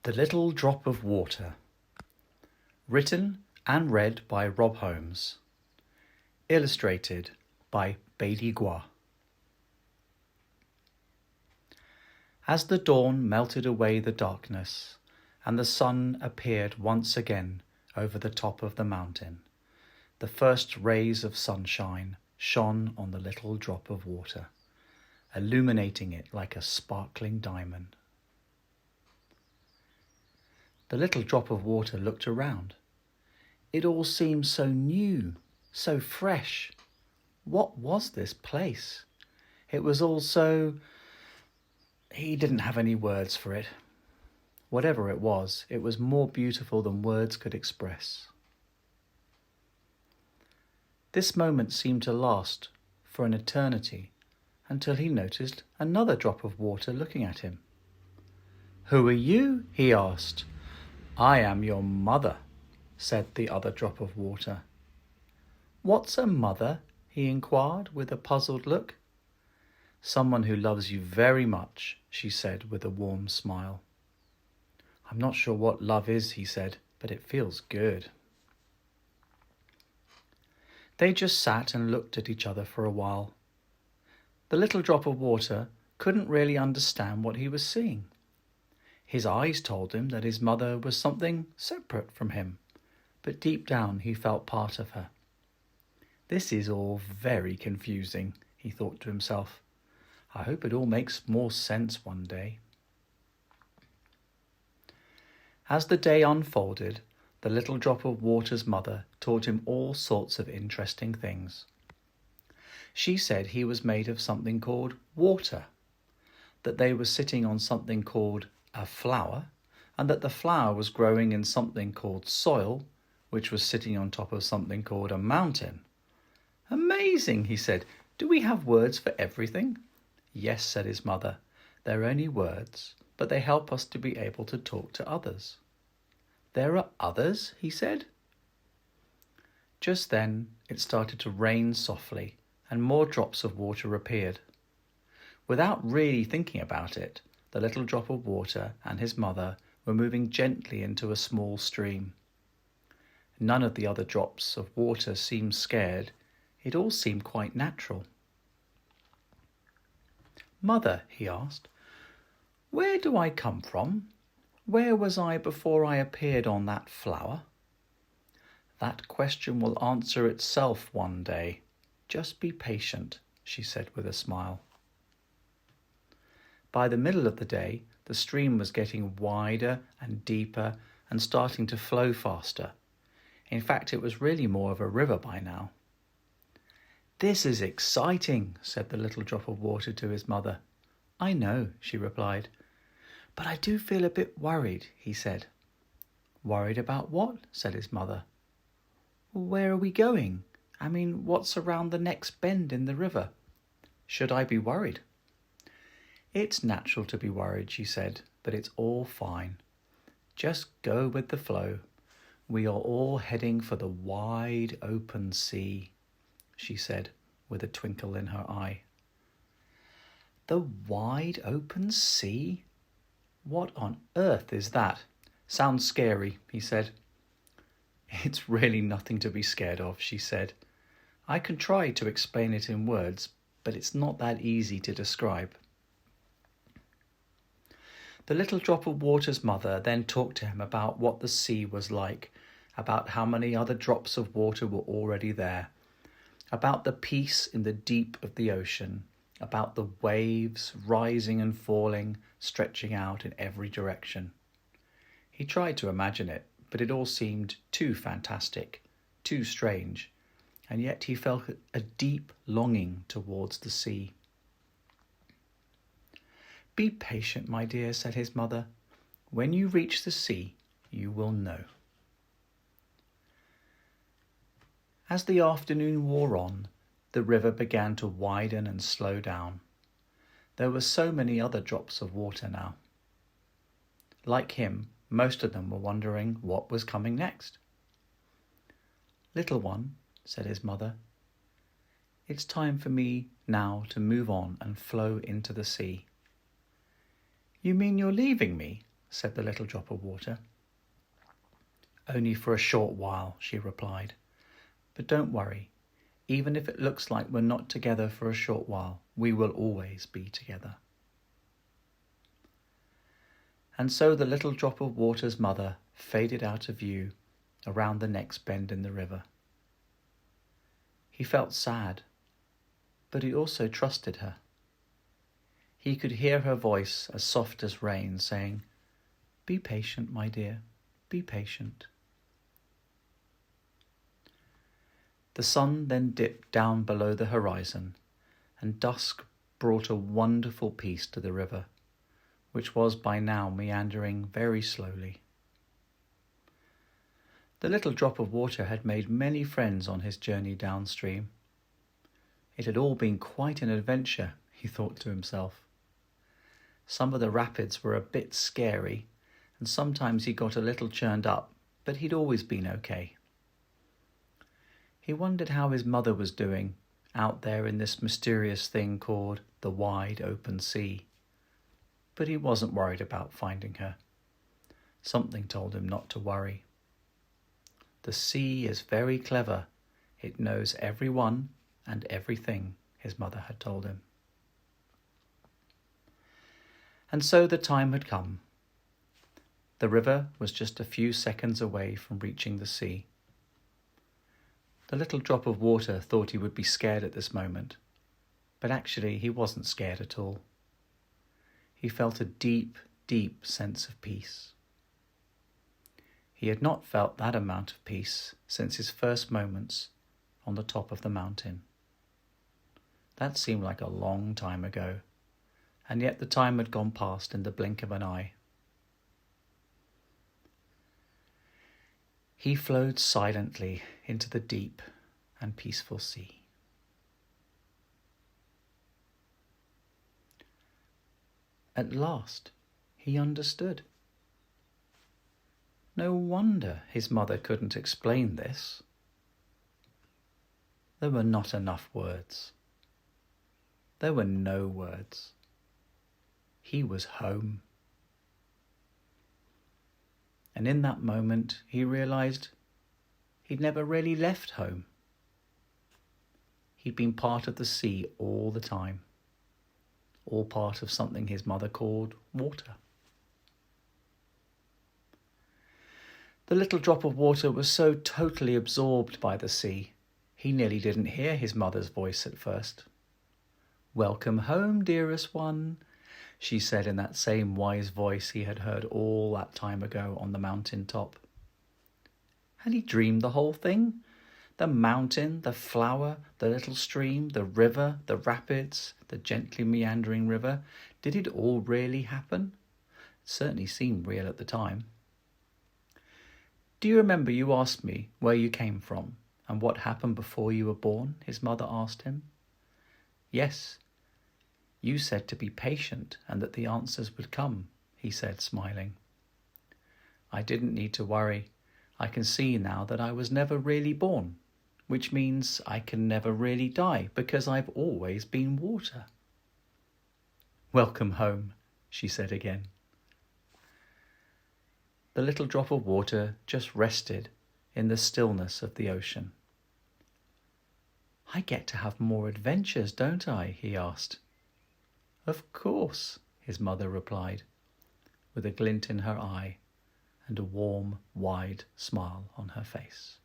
The Little Drop of Water. Written and read by Rob Holmes. Illustrated by Bailey Gua. As the dawn melted away the darkness, and the sun appeared once again over the top of the mountain, the first rays of sunshine shone on the little drop of water, illuminating it like a sparkling diamond. The little drop of water looked around. It all seemed so new, so fresh. What was this place? It was all so... He didn't have any words for it. Whatever it was more beautiful than words could express. This moment seemed to last for an eternity until he noticed another drop of water looking at him. "Who are you?" he asked. "I am your mother," said the other drop of water. "What's a mother?" he inquired with a puzzled look. "Someone who loves you very much," she said with a warm smile. "I'm not sure what love is," he said, "but it feels good." They just sat and looked at each other for a while. The little drop of water couldn't really understand what he was seeing. His eyes told him that his mother was something separate from him, but deep down he felt part of her. "This is all very confusing," he thought to himself. "I hope it all makes more sense one day." As the day unfolded, the little drop of water's mother taught him all sorts of interesting things. She said he was made of something called water, that they were sitting on something called a flower, and that the flower was growing in something called soil, which was sitting on top of something called a mountain. "Amazing," he said. "Do we have words for everything?" "Yes," said his mother. "They're only words, but they help us to be able to talk to others." "There are others?" he said. Just then it started to rain softly, and more drops of water appeared. Without really thinking about it, the little drop of water and his mother were moving gently into a small stream. None of the other drops of water seemed scared. It all seemed quite natural. "Mother," he asked, "where do I come from? Where was I before I appeared on that flower?" "That question will answer itself one day. Just be patient," she said with a smile. By the middle of the day, the stream was getting wider and deeper and starting to flow faster. In fact, it was really more of a river by now. "This is exciting," said the little drop of water to his mother. "I know," she replied. "But I do feel a bit worried," he said. "Worried about what?" said his mother. "Where are we going? I mean, what's around the next bend in the river? Should I be worried?" "It's natural to be worried," she said, "but it's all fine. Just go with the flow. We are all heading for the wide open sea," she said with a twinkle in her eye. "The wide open sea? What on earth is that? Sounds scary," he said. "It's really nothing to be scared of," she said. "I can try to explain it in words, but it's not that easy to describe." The little drop of water's mother then talked to him about what the sea was like, about how many other drops of water were already there, about the peace in the deep of the ocean, about the waves rising and falling, stretching out in every direction. He tried to imagine it, but it all seemed too fantastic, too strange, and yet he felt a deep longing towards the sea. "Be patient, my dear," said his mother. "When you reach the sea, you will know." As the afternoon wore on, the river began to widen and slow down. There were so many other drops of water now. Like him, most of them were wondering what was coming next. "Little one," said his mother, "it's time for me now to move on and flow into the sea." "You mean you're leaving me?" said the little drop of water. Only for a short while, she replied. But don't worry. Even if it looks like we're not together for a short while, we will always be together. And so the little drop of water's mother faded out of view around the next bend in the river. He felt sad, but he also trusted her. He could hear her voice as soft as rain saying, "Be patient, my dear, be patient." The sun then dipped down below the horizon, and dusk brought a wonderful peace to the river, which was by now meandering very slowly. The little drop of water had made many friends on his journey downstream. It had all been quite an adventure, he thought to himself. Some of the rapids were a bit scary, and sometimes he got a little churned up, but he'd always been okay. He wondered how his mother was doing out there in this mysterious thing called the wide open sea. But he wasn't worried about finding her. Something told him not to worry. The sea is very clever. It knows everyone and everything, his mother had told him. And so the time had come. The river was just a few seconds away from reaching the sea. The little drop of water thought he would be scared at this moment, but actually he wasn't scared at all. He felt a deep, deep sense of peace. He had not felt that amount of peace since his first moments on the top of the mountain. That seemed like a long time ago, and yet the time had gone past in the blink of an eye. He flowed silently into the deep and peaceful sea. At last, he understood. No wonder his mother couldn't explain this. There were not enough words. There were no words. He was home. And in that moment, he realized he'd never really left home. He'd been part of the sea all the time, all part of something his mother called water. The little drop of water was so totally absorbed by the sea, he nearly didn't hear his mother's voice at first. "Welcome home, dearest one," she said in that same wise voice he had heard all that time ago on the mountain top. Had he dreamed the whole thing? The mountain, the flower, the little stream, the river, the rapids, the gently meandering river. Did it all really happen? It certainly seemed real at the time. "Do you remember you asked me where you came from and what happened before you were born?" his mother asked him. "Yes. You said to be patient and that the answers would come," he said, smiling. "I didn't need to worry. I can see now that I was never really born, which means I can never really die because I've always been water." "Welcome home," she said again. The little drop of water just rested in the stillness of the ocean. "I get to have more adventures, don't I?" he asked. "Of course," his mother replied, with a glint in her eye and a warm, wide smile on her face.